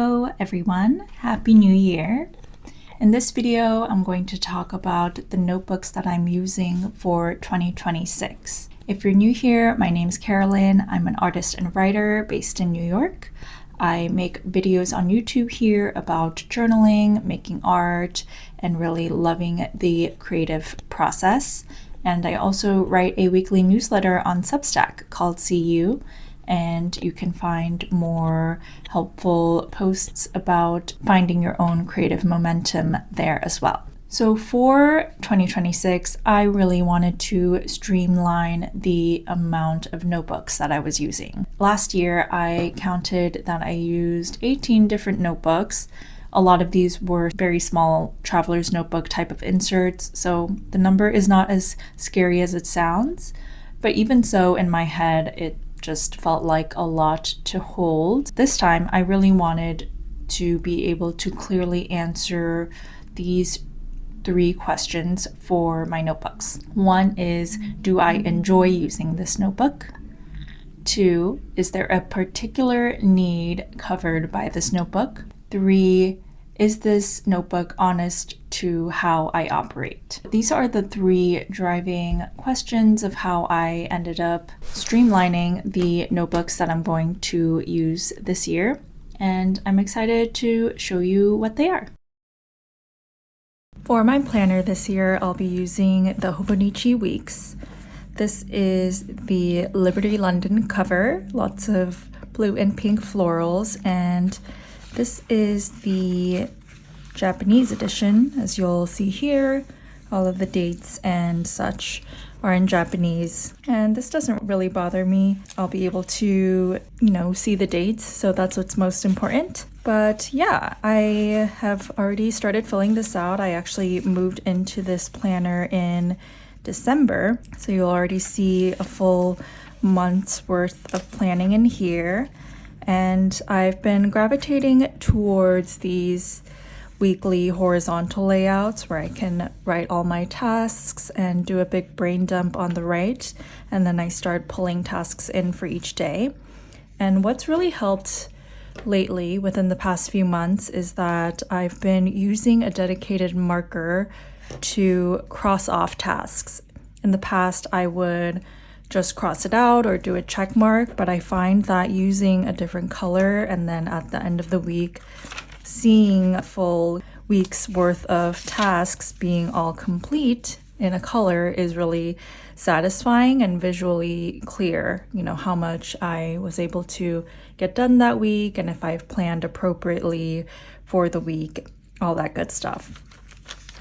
Hello everyone, Happy New Year! In this video, I'm going to talk about the notebooks that I'm using for 2026. If you're new here, my name's Carolyn. I'm an artist and writer based in New York. I make videos on YouTube here about journaling, making art, and really loving the creative process. And I also write a weekly newsletter on Substack called See You, and you can find more helpful posts about finding your own creative momentum there as well. So for 2026, I really wanted to streamline the amount of notebooks that I was using. Last year, I counted that I used 18 different notebooks. A lot of these were very small traveler's notebook type of inserts, so the number is not as scary as it sounds. But even so, in my head, it just felt like a lot to hold. This time, I really wanted to be able to clearly answer these 3 questions for my notebooks. 1 is, do I enjoy using this notebook? 2, is there a particular need covered by this notebook? 3, is this notebook honest to how I operate? These are the 3 driving questions of how I ended up streamlining the notebooks that I'm going to use this year, and I'm excited to show you what they are. For my planner this year, I'll be using the Hobonichi Weeks. This is the Liberty London cover, lots of blue and pink florals, and this is the Japanese edition. As you'll see here, all of the dates and such are in Japanese, and this doesn't really bother me. I'll be able to, see the dates, so that's what's most important. But yeah, I have already started filling this out. I actually moved into this planner in December, so you'll already see a full month's worth of planning in here. And I've been gravitating towards these weekly horizontal layouts where I can write all my tasks and do a big brain dump on the right, and then I start pulling tasks in for each day. And what's really helped lately within the past few months is that I've been using a dedicated marker to cross off tasks. In the past, I would just cross it out or do a check mark, but I find that using a different color and then at the end of the week, seeing a full week's worth of tasks being all complete in a color is really satisfying and visually clear, how much I was able to get done that week and if I've planned appropriately for the week, all that good stuff.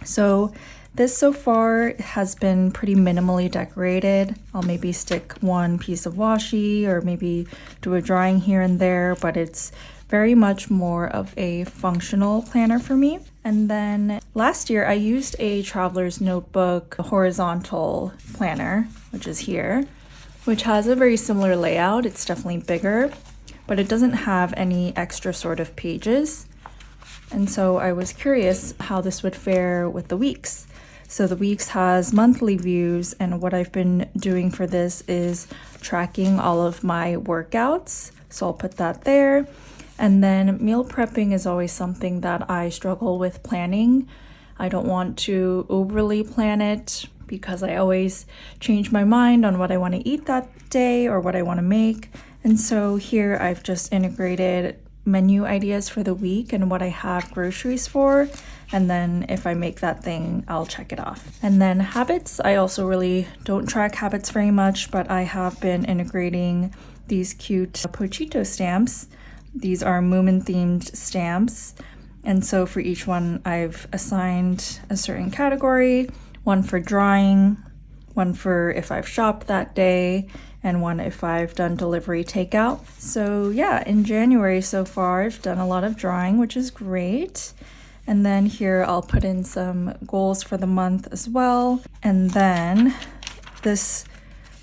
So this so far has been pretty minimally decorated. I'll maybe stick one piece of washi or maybe do a drawing here and there, but it's very much more of a functional planner for me. And then last year I used a traveler's notebook horizontal planner, which is here, which has a very similar layout. It's definitely bigger, but it doesn't have any extra sort of pages. And so I was curious how this would fare with the weeks. So the weeks has monthly views, and what I've been doing for this is tracking all of my workouts. So I'll put that there. And then meal prepping is always something that I struggle with planning. I don't want to overly plan it because I always change my mind on what I want to eat that day or what I want to make. And so here I've just integrated menu ideas for the week and what I have groceries for, and then if I make that thing, I'll check it off. And then habits, I also really don't track habits very much, but I have been integrating these cute Pochito stamps. These are Moomin themed stamps, and so for each one I've assigned a certain category, one for drawing, one for if I've shopped that day, and one if I've done delivery takeout. So yeah, in January so far, I've done a lot of drawing, which is great. And then here I'll put in some goals for the month as well. And then this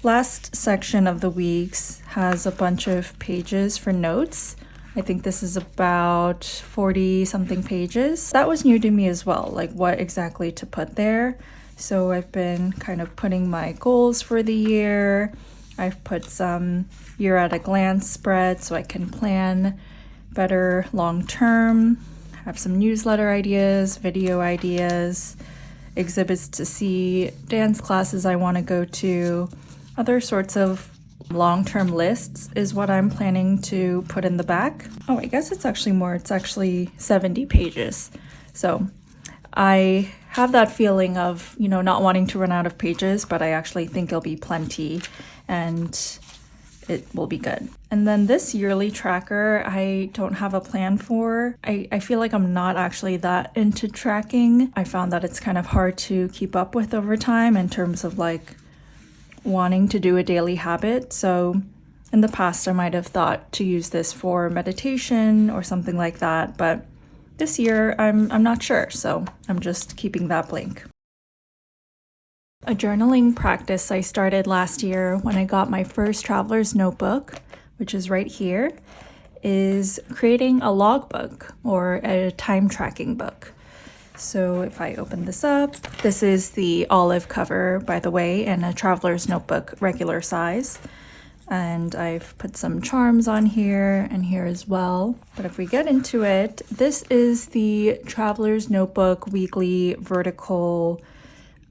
last section of the weeks has a bunch of pages for notes. I think this is about 40 something pages. That was new to me as well, like what exactly to put there. So I've been kind of putting my goals for the year. I've put some year at a glance spread so I can plan better long term. Have some newsletter ideas, video ideas, exhibits to see, dance classes I want to go to, other sorts of long-term lists is what I'm planning to put in the back. Oh, I guess it's actually more. It's actually 70 pages. So I have that feeling of, not wanting to run out of pages, but I actually think it'll be plenty and it will be good. And then this yearly tracker, I don't have a plan for. I feel like I'm not actually that into tracking. I found that it's kind of hard to keep up with over time in terms of like wanting to do a daily habit. So in the past, I might have thought to use this for meditation or something like that, but this year I'm not sure, so I'm just keeping that blank. A journaling practice I started last year when I got my first traveler's notebook, which is right here, is creating a logbook or a time tracking book. So if I open this up, this is the olive cover, by the way, and a traveler's notebook regular size. And I've put some charms on here and here as well. But if we get into it, this is the traveler's notebook weekly vertical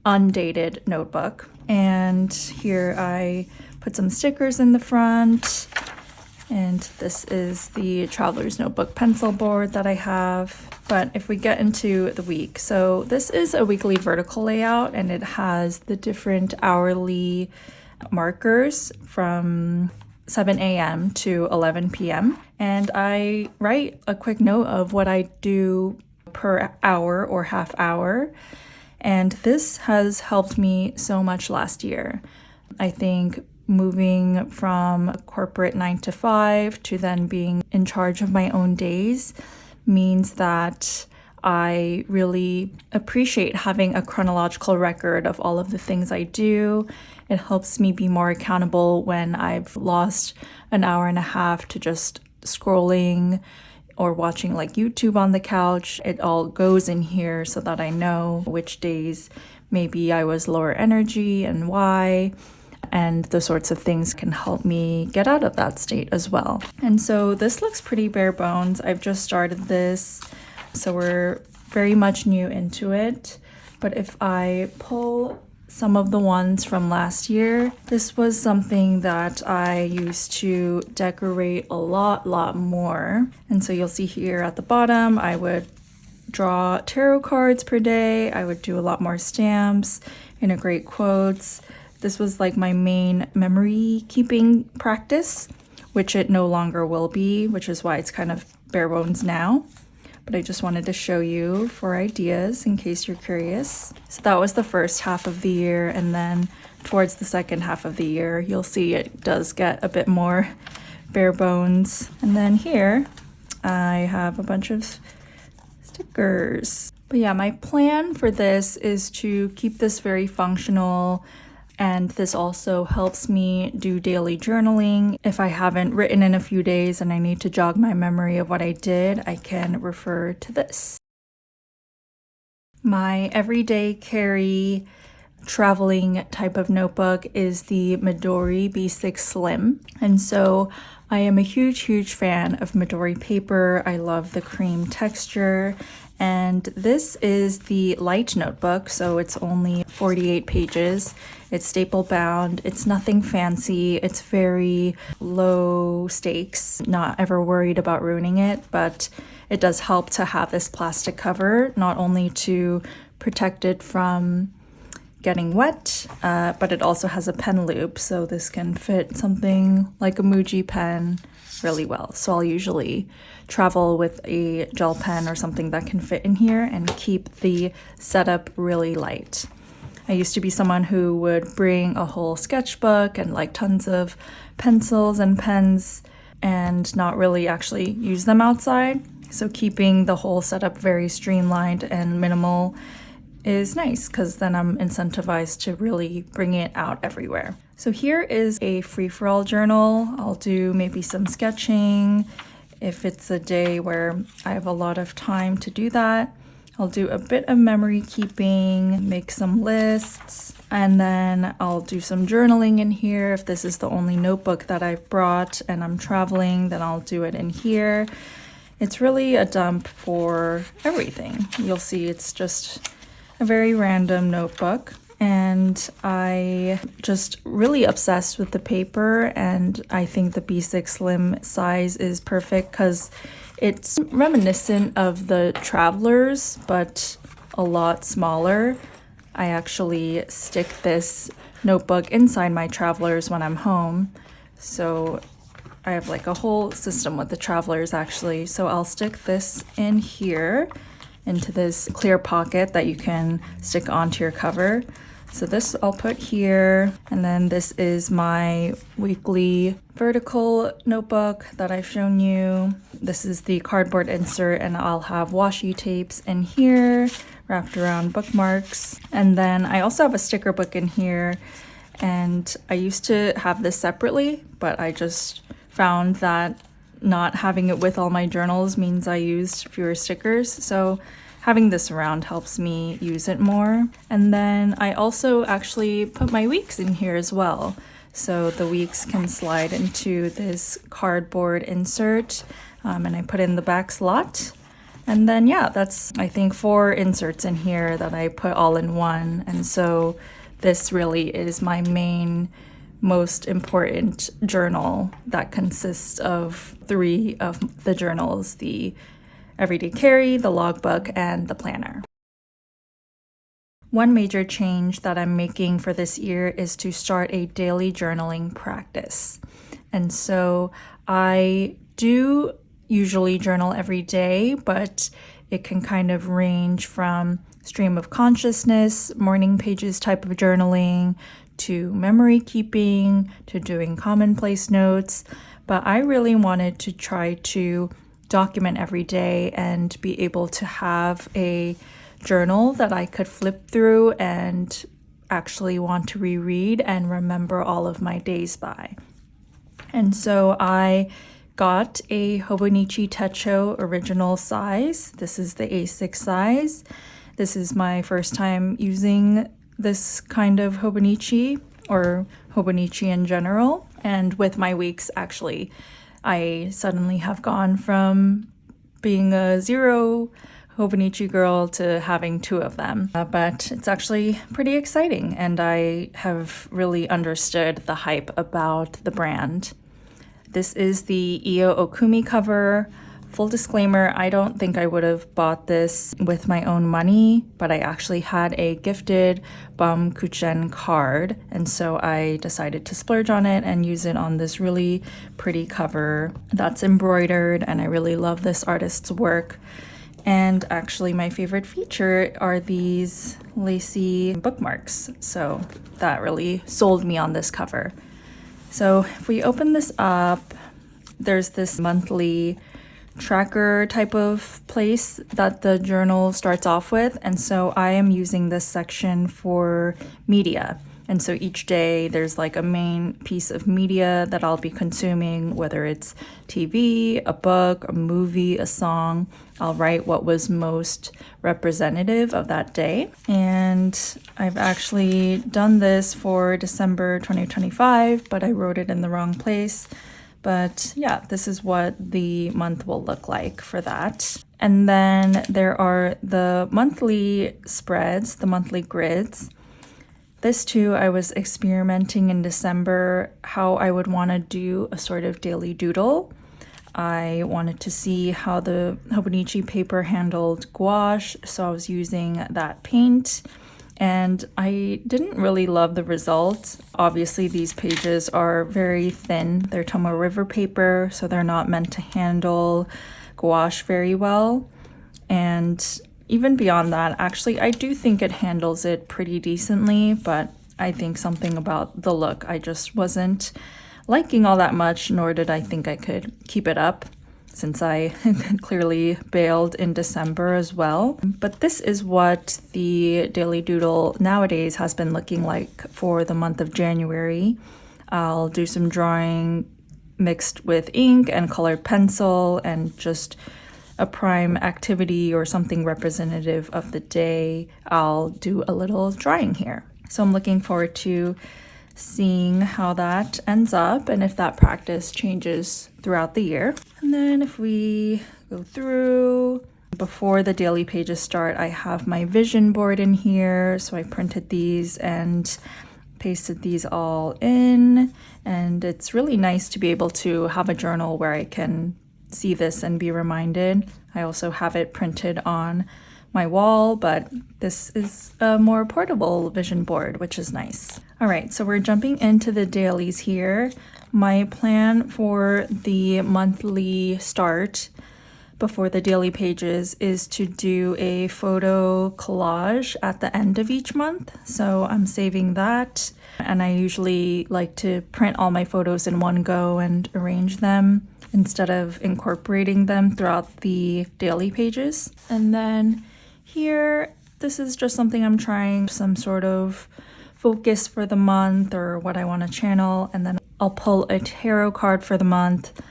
undated notebook. And here I put some stickers in the front. And this is the traveler's notebook pencil board that I have. But if we get into the week, so this is a weekly vertical layout and it has the different hourly markers from 7 a.m. to 11 p.m. And I write a quick note of what I do per hour or half hour. And this has helped me so much last year. I think moving from corporate 9 to 5 to then being in charge of my own days means that I really appreciate having a chronological record of all of the things I do. It helps me be more accountable when I've lost an hour and a half to just scrolling or watching like YouTube on the couch. It all goes in here so that I know which days maybe I was lower energy and why. And the sorts of things can help me get out of that state as well. And so this looks pretty bare bones. I've just started this, so we're very much new into it. But if I pull some of the ones from last year, this was something that I used to decorate a lot more. And so you'll see here at the bottom, I would draw tarot cards per day. I would do a lot more stamps, integrate quotes. This was like my main memory keeping practice, which it no longer will be, which is why it's kind of bare bones now. But I just wanted to show you for ideas in case you're curious. So that was the first half of the year, and then towards the second half of the year, you'll see it does get a bit more bare bones. And then here, I have a bunch of stickers. But yeah, my plan for this is to keep this very functional. And this also helps me do daily journaling. If I haven't written in a few days and I need to jog my memory of what I did, I can refer to this. My everyday carry traveling type of notebook is the Midori B6 Slim. And so I am a huge fan of Midori paper. I love the cream texture. And this is the light notebook, so it's only 48 pages. It's staple bound. It's nothing fancy. It's very low stakes, not ever worried about ruining it, but it does help to have this plastic cover, not only to protect it from getting wet, but it also has a pen loop, so this can fit something like a Muji pen really well. So I'll usually travel with a gel pen or something that can fit in here and keep the setup really light. I used to be someone who would bring a whole sketchbook and like tons of pencils and pens and not really actually use them outside. So keeping the whole setup very streamlined and minimal is nice because then I'm incentivized to really bring it out everywhere. So here is a free-for-all journal. I'll do maybe some sketching if it's a day where I have a lot of time to do that. I'll do a bit of memory keeping, make some lists, and then I'll do some journaling in here. If this is the only notebook that I've brought and I'm traveling, then I'll do it in here. It's really a dump for everything. You'll see it's just a very random notebook. And I just really obsessed with the paper, and I think the B6 Slim size is perfect because it's reminiscent of the Travelers, but a lot smaller. I actually stick this notebook inside my Travelers when I'm home. So I have like a whole system with the Travelers actually. So I'll stick this in here into this clear pocket that you can stick onto your cover. So this I'll put here, and then this is my weekly vertical notebook that I've shown you. This is the cardboard insert, and I'll have washi tapes in here wrapped around bookmarks. And then I also have a sticker book in here, and I used to have this separately, but I just found that not having it with all my journals means I used fewer stickers. So having this around helps me use it more. And then I also actually put my weeks in here as well. So the weeks can slide into this cardboard insert, and I put in the back slot. And then yeah, that's I think 4 inserts in here that I put all in one. And so this really is my main, most important journal that consists of 3 of the journals: the Everyday Carry, the logbook, and the planner. One major change that I'm making for this year is to start a daily journaling practice. And so I do usually journal every day, but it can kind of range from stream of consciousness, morning pages type of journaling, to memory keeping, to doing commonplace notes. But I really wanted to try to document every day and be able to have a journal that I could flip through and actually want to reread and remember all of my days by. And so I got a Hobonichi Techo original size. This is the A6 size. This is my first time using this kind of Hobonichi, or Hobonichi in general. And with my weeks, actually, I suddenly have gone from being a 0 Hobonichi girl to having 2 of them. But it's actually pretty exciting, and I have really understood the hype about the brand. This is the Io Okumi cover. Full disclaimer, I don't think I would have bought this with my own money, but I actually had a gifted Bamkuchen card, and so I decided to splurge on it and use it on this really pretty cover that's embroidered, and I really love this artist's work. And actually my favorite feature are these lacy bookmarks, so that really sold me on this cover. So if we open this up, there's this monthly tracker type of place that the journal starts off with, and so I am using this section for media. And so each day there's like a main piece of media that I'll be consuming, whether it's TV, a book, a movie, a song. I'll write what was most representative of that day. And I've actually done this for December 2025, but I wrote it in the wrong place. But yeah, this is what the month will look like for that. And then there are the monthly spreads, the monthly grids. This too, I was experimenting in December how I would want to do a sort of daily doodle. I wanted to see how the Hobonichi paper handled gouache, so I was using that paint. And I didn't really love the result. Obviously, these pages are very thin. They're Tomoe River paper, so they're not meant to handle gouache very well. And even beyond that, actually, I do think it handles it pretty decently, but I think something about the look I just wasn't liking all that much, nor did I think I could keep it up, since I clearly bailed in December as well. But this is what the Daily Doodle nowadays has been looking like for the month of January. I'll do some drawing mixed with ink and colored pencil and just a prime activity or something representative of the day. I'll do a little drawing here. So I'm looking forward to seeing how that ends up and if that practice changes throughout the year. And then if we go through. Before the daily pages start, I have my vision board in here. So I printed these and pasted these all in. And it's really nice to be able to have a journal where I can see this and be reminded. I also have it printed on my wall, but this is a more portable vision board, which is nice. All right, so we're jumping into the dailies here. My plan for the monthly start before the daily pages is to do a photo collage at the end of each month. So I'm saving that. And I usually like to print all my photos in one go and arrange them instead of incorporating them throughout the daily pages. And then here, this is just something I'm trying, some sort of focus for the month or what I want to channel. And then I'll pull a tarot card for the month.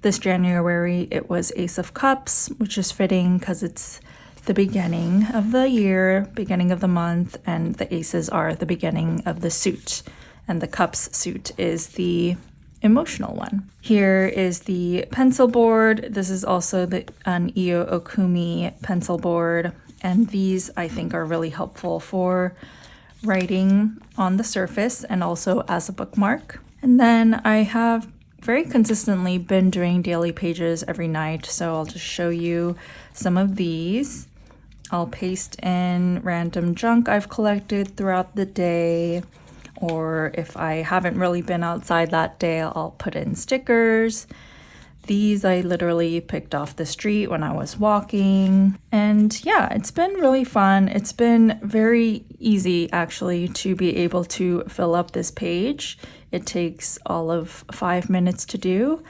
This January, it was Ace of Cups, which is fitting because it's the beginning of the year, beginning of the month, and the aces are the beginning of the suit. And the cups suit is the emotional one. Here is the pencil board. This is also an Iyo Okumi pencil board. And these I think are really helpful for writing on the surface and also as a bookmark. And then I have very consistently been doing daily pages every night, so I'll just show you some of these. I'll paste in random junk I've collected throughout the day, or if I haven't really been outside that day, I'll put in stickers. These I literally picked off the street when I was walking. And yeah, it's been really fun. It's been very easy actually to be able to fill up this page. It takes all of 5 minutes to do.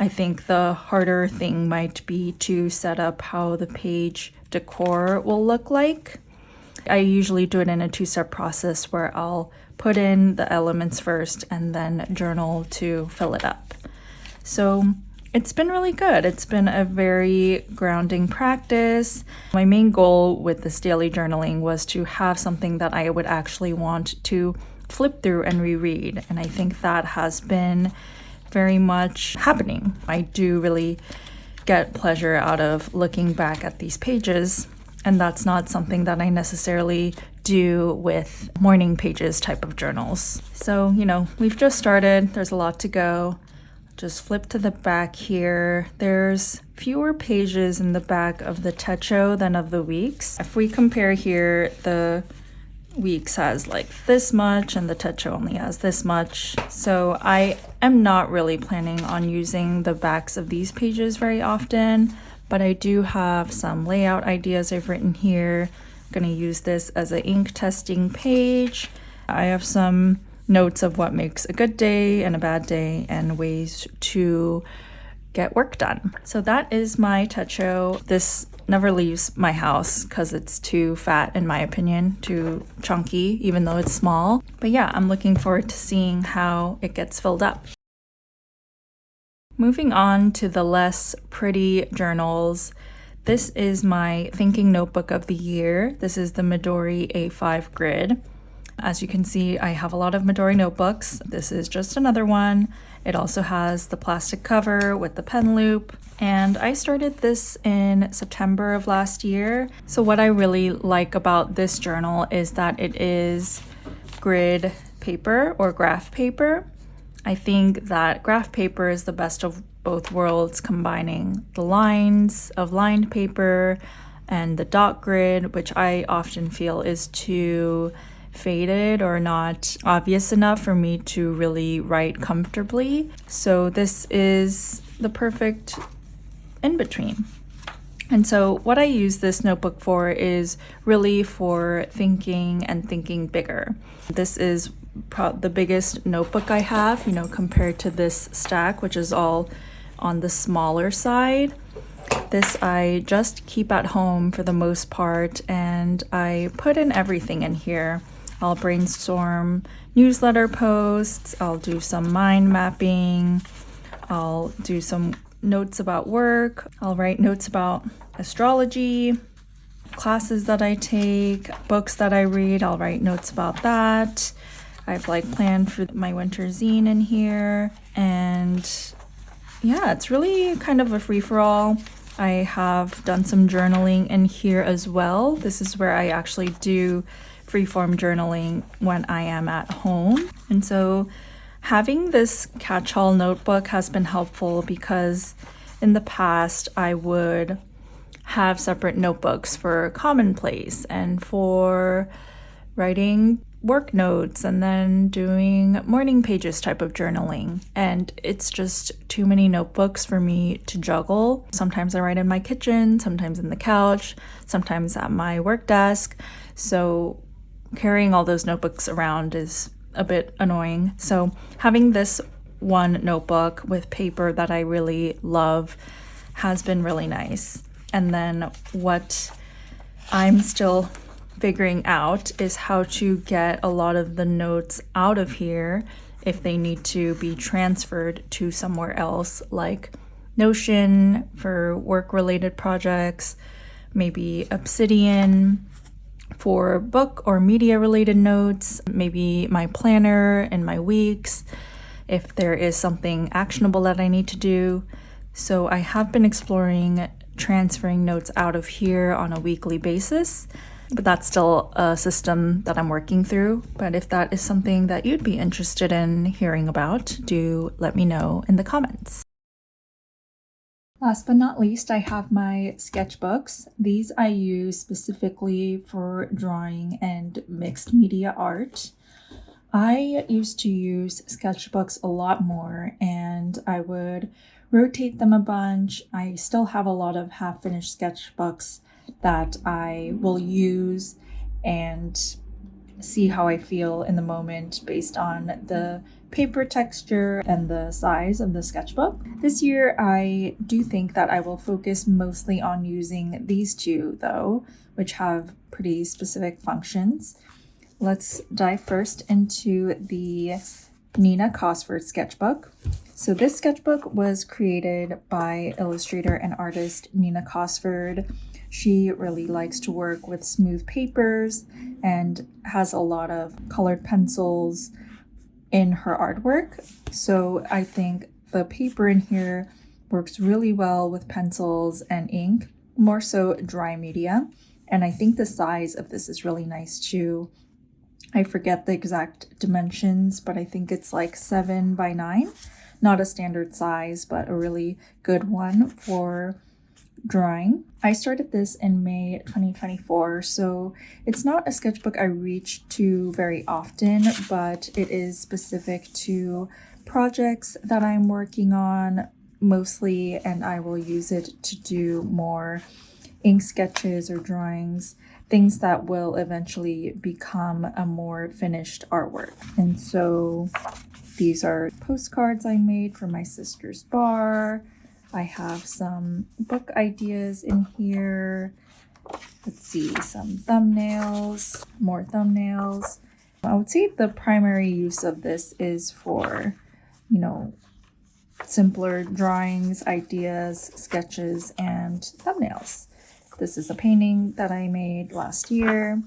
I think the harder thing might be to set up how the page decor will look like. I usually do it in a two-step process where I'll put in the elements first and then journal to fill it up. So it's been really good. It's been a very grounding practice. My main goal with this daily journaling was to have something that I would actually want to flip through and reread. And I think that has been very much happening. I do really get pleasure out of looking back at these pages. And that's not something that I necessarily do with morning pages type of journals. So, we've just started. There's a lot to go. Just flip to the back here. There's fewer pages in the back of the techo than of the weeks. If we compare here, the weeks has like this much and the techo only has this much. So I am not really planning on using the backs of these pages very often, but I do have some layout ideas I've written here. I'm gonna use this as an ink testing page. I have some notes of what makes a good day and a bad day and ways to get work done. So that is my techo. This never leaves my house because it's too fat in my opinion, too chunky, even though it's small. But yeah, I'm looking forward to seeing how it gets filled up. Moving on to the less pretty journals. This is my thinking notebook of the year. This is the Midori A5 grid. As you can see, I have a lot of Midori notebooks. This is just another one. It also has the plastic cover with the pen loop. And I started this in September of last year. So what I really like about this journal is that it is grid paper or graph paper. I think that graph paper is the best of both worlds, combining the lines of lined paper and the dot grid, which I often feel is too faded or not obvious enough for me to really write comfortably. So this is the perfect in between. And so what I use this notebook for is really for thinking and thinking bigger. This is the biggest notebook I have, compared to this stack, which is all on the smaller side. This I just keep at home for the most part, and I put in everything in here. I'll brainstorm newsletter posts, I'll do some mind mapping, I'll do some notes about work, I'll write notes about astrology, classes that I take, books that I read, I'll write notes about that. I've planned for my winter zine in here, and yeah, it's really kind of a free-for-all. I have done some journaling in here as well. This is where I actually do freeform journaling when I am at home. And so having this catch-all notebook has been helpful because in the past I would have separate notebooks for commonplace and for writing work notes and then doing morning pages type of journaling. And it's just too many notebooks for me to juggle. Sometimes I write in my kitchen, sometimes in the couch, sometimes at my work desk. So carrying all those notebooks around is a bit annoying. So having this one notebook with paper that I really love has been really nice. And then what I'm still figuring out is how to get a lot of the notes out of here if they need to be transferred to somewhere else, like Notion for work-related projects, maybe Obsidian for book or media-related notes, maybe my planner and my weeks, if there is something actionable that I need to do. So I have been exploring transferring notes out of here on a weekly basis, but that's still a system that I'm working through. But if that is something that you'd be interested in hearing about, do let me know in the comments. Last but not least, I have my sketchbooks. These I use specifically for drawing and mixed media art. I used to use sketchbooks a lot more and I would rotate them a bunch. I still have a lot of half-finished sketchbooks that I will use and see how I feel in the moment based on the paper texture and the size of the sketchbook. This year, I do think that I will focus mostly on using these two though, which have pretty specific functions. Let's dive first into the Nina Cosford sketchbook. So this sketchbook was created by illustrator and artist Nina Cosford. She really likes to work with smooth papers and has a lot of colored pencils in her artwork. So I think the paper in here works really well with pencils and ink, more so dry media. And I think the size of this is really nice too. I forget the exact dimensions, but I think it's like 7x9. Not a standard size, but a really good one for drawing. I started this in May 2024, so it's not a sketchbook I reach to very often, but it is specific to projects that I'm working on mostly, and I will use it to do more ink sketches or drawings, things that will eventually become a more finished artwork. And so these are postcards I made for my sister's bar. I have some book ideas in here. Let's see, some thumbnails, more thumbnails. I would say the primary use of this is for, simpler drawings, ideas, sketches, and thumbnails. This is a painting that I made last year.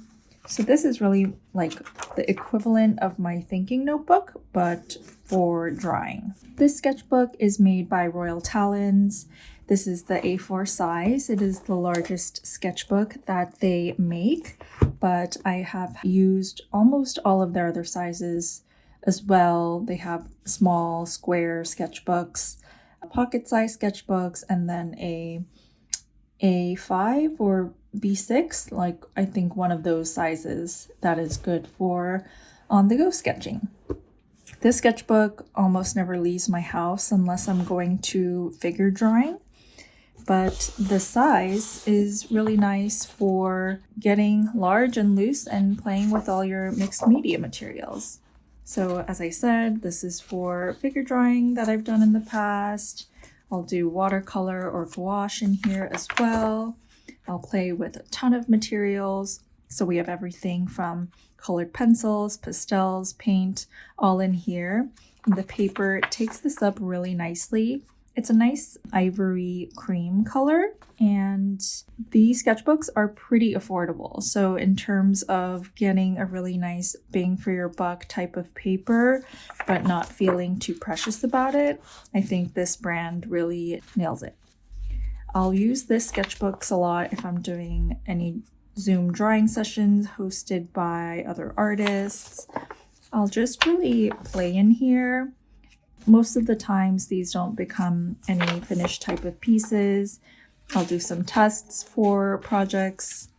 So this is really like the equivalent of my thinking notebook, but for drawing. This sketchbook is made by Royal Talons. This is the A4 size. It is the largest sketchbook that they make, but I have used almost all of their other sizes as well. They have small square sketchbooks, pocket-sized sketchbooks, and then a A5 or B6, like I think one of those sizes that is good for on-the-go sketching. This sketchbook almost never leaves my house unless I'm going to figure drawing, but the size is really nice for getting large and loose and playing with all your mixed media materials. So as I said, this is for figure drawing that I've done in the past. I'll do watercolor or gouache in here as well. I'll play with a ton of materials. So we have everything from colored pencils, pastels, paint, all in here. And the paper takes this up really nicely. It's a nice ivory cream color, and these sketchbooks are pretty affordable. So in terms of getting a really nice bang for your buck type of paper, but not feeling too precious about it, I think this brand really nails it. I'll use this Sketchbooks a lot if I'm doing any Zoom drawing sessions hosted by other artists. I'll just really play in here. Most of the times these don't become any finished type of pieces. I'll do some tests for projects.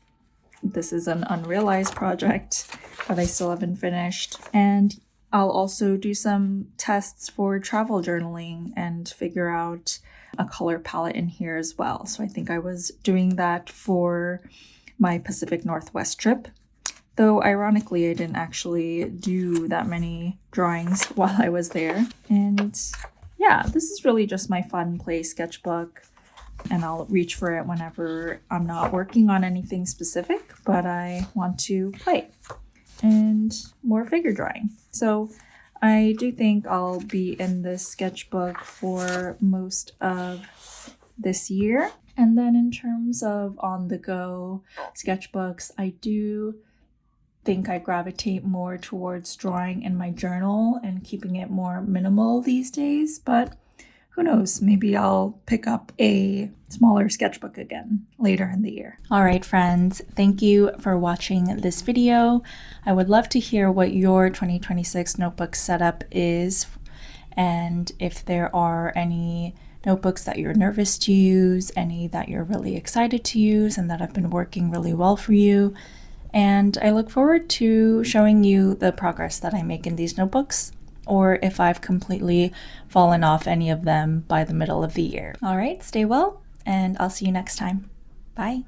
This is an unrealized project that I still haven't finished. And I'll also do some tests for travel journaling and figure out a color palette in here as well. So I think I was doing that for my Pacific Northwest trip. Though ironically, I didn't actually do that many drawings while I was there. And yeah, this is really just my fun play sketchbook. And I'll reach for it whenever I'm not working on anything specific, but I want to play. And more figure drawing. So I do think I'll be in this sketchbook for most of this year. And then in terms of on-the-go sketchbooks, I do think I gravitate more towards drawing in my journal and keeping it more minimal these days, but who knows, maybe I'll pick up a smaller sketchbook again later in the year. All right, friends, thank you for watching this video. I would love to hear what your 2026 notebook setup is, and if there are any notebooks that you're nervous to use, any that you're really excited to use and that have been working really well for you. And I look forward to showing you the progress that I make in these notebooks, or if I've completely fallen off any of them by the middle of the year. All right, stay well, and I'll see you next time. Bye.